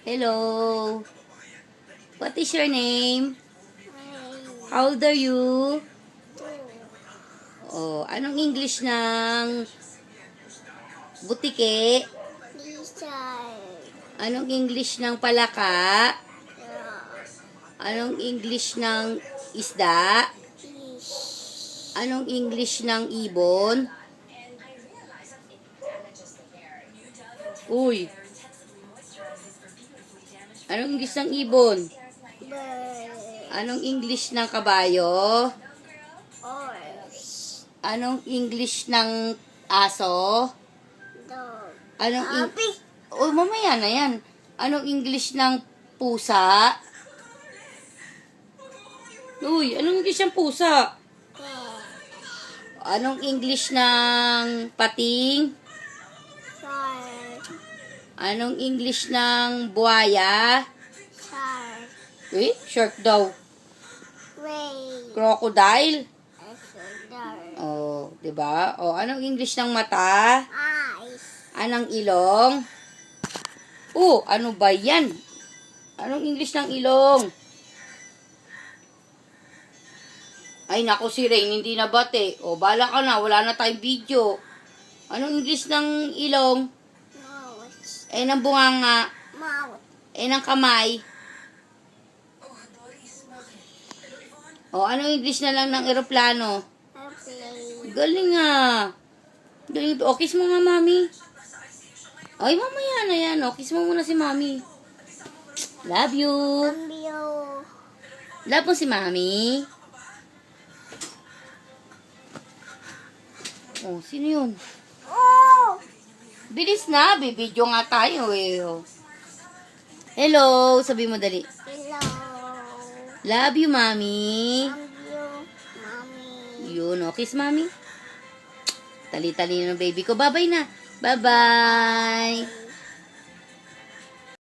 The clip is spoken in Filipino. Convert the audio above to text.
Hello. What is your name? How old are you? Oh, anong English ng butike? Anong English ng palaka? Anong English ng isda? Anong English ng ibon? Uy. Anong English ng ibon? Anong English ng kabayo? Anong English ng aso? Anong mamaya na yan. Anong English ng pusa? Uy, anong English ng pusa? Anong English ng pating? Anong English ng buhaya? Eh, shark daw. Crocodile? Oh, 'di ba? Oh, anong English ng mata? Anong ilong? Oh, ano ba 'yan? Anong English ng ilong? Ay, naku si Rain, hindi na bate. O, bala ka na, wala na tayong video. Anong English ng ilong? Eh, ng bunganga. Eh, ng kamay. O, anong English na lang ng eroplano? Galing nga. Galing to. O, kiss mo nga, mami. Ay, mamaya na yan. O, kiss mo muna si mami. Love you. Love mo si mami. Oh, sino yun? Bilis na, bibidyo nga tayo eh. Hello, sabi mo dali. Hello. Love you, mami. Love you, mommy. Yun, oh, kiss mami. Tali-tali ng baby ko. Bye-bye na. Bye-bye.